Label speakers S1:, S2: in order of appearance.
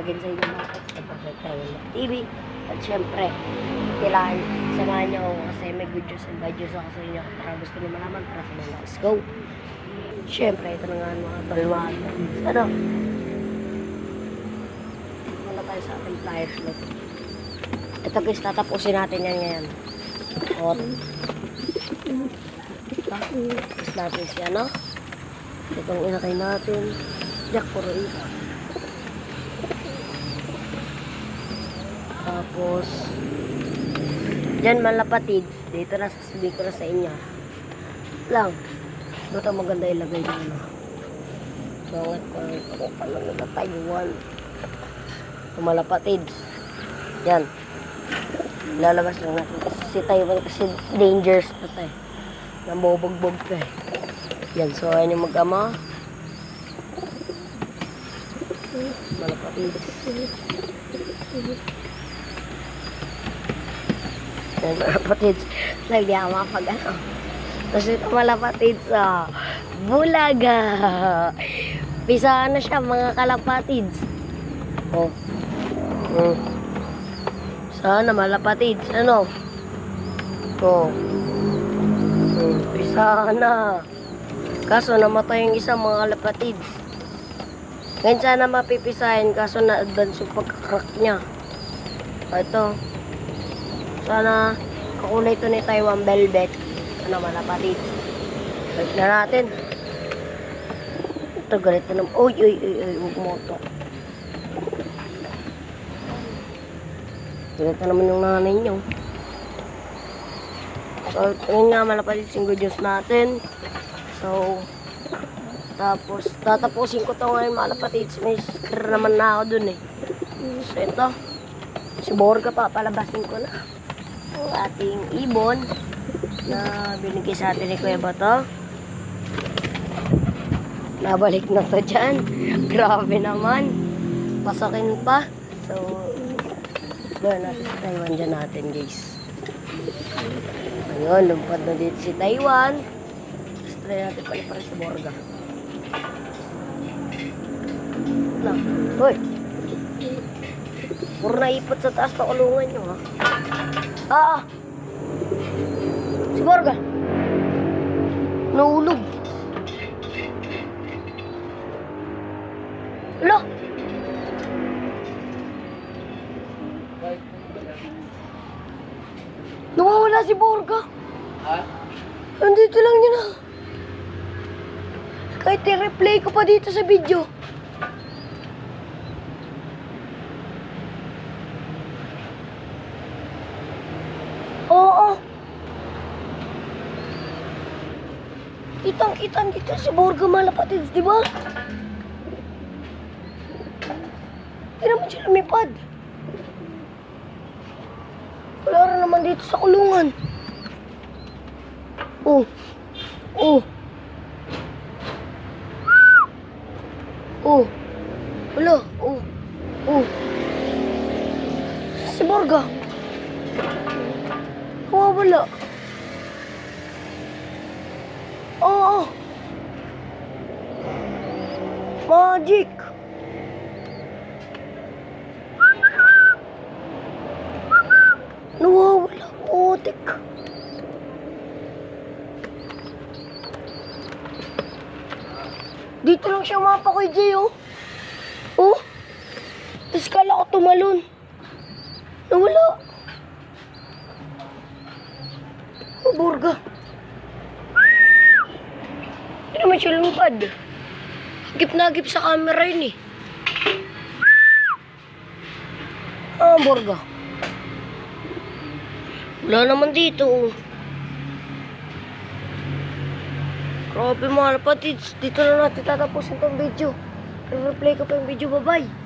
S1: again sa inyo mga kapatid sa Pagkakatawa TV. At syempre, kailangan samahan niyo ako kasi may good news and bad news ako sa inyo. Para gusto niyo malaman, para sa mga let's go. Syempre, ito na nga mga talwag. Ano? Muna tayo sa ating flyers na ito. Ito guys, tatapusin natin yan ngayon. O, tapos natin siya, no? Itong inakay natin. Jack puro ito. Tapos, dyan malapatid. Dito na sasabihin ko na sa inyo. Lang. Ito maganda ilagay dito. So, ako pala na Taiwan. Malapatid. Yan. Lalabas lang natin. Si Taiwan kasi dangerous na tayo. Nambobogbog ka eh. Yan. So, ayan yung mag-ama. Malapatid. Yan, malapatid. Hindi ako makapag-ano. Tapos ito malapatid sa Bulaga. Pisaan na siya mga kalapatid. Oh. Sana malapatid. Ano? Oh. Pisaan na. Kaso namatay yung isang mga kalapatid. Ngayon sana mapipisahin. Kaso na-advance yung pagkakrak niya. Ito. Sana kakulay ito ni Taiwan Velvet. Ano malapatid. Balik na natin. Ito galit na naman. Uy. Huwag mo ito. Galit na naman yung nanay niyo. So, yun nga malapatid yung good news natin. So, tapos, tatapusin ko ito ngayon malapatid. May sticker naman na ako dun eh. So, ito. Si Borga pa, palabasin ko na. Ang ating ibon na binigay sa atin ni Kuya Bato. Nabalik na to dyan. Grabe naman. Pasakin pa. So, gawin natin si Taiwan dyan natin guys. Ayun, lumpad na dito si Taiwan. Tapos try natin pala si Borga. Lang. Hoy! Puro naipot sa taas na kulungan nyo ha. Si Borga. Nahulog. Alo. Nawawala si Borga. Ha? Nandito lang yun ha. Kahit i-replay ko pa dito sa video. Oo. Kitang-kitang dito si Borga malapatid, di ba? Hindi naman siya lumipad. Wala rin naman dito sa kulungan. Oh. Wala. Si Borga. Wala. Oo. Magic. Nawawala. Putik. Dito lang siya mapa kay Jay, oh. Oh. Tapos kala ko tumalon. Nawala. Borga. Hindi naman siya lumipad. Agip na agip sa camera yun eh. Borga. Wala naman dito oh. Grabe mga kapatids. Dito na natin tatapusin tong video. I-replay ko pa yung video. Bye-bye.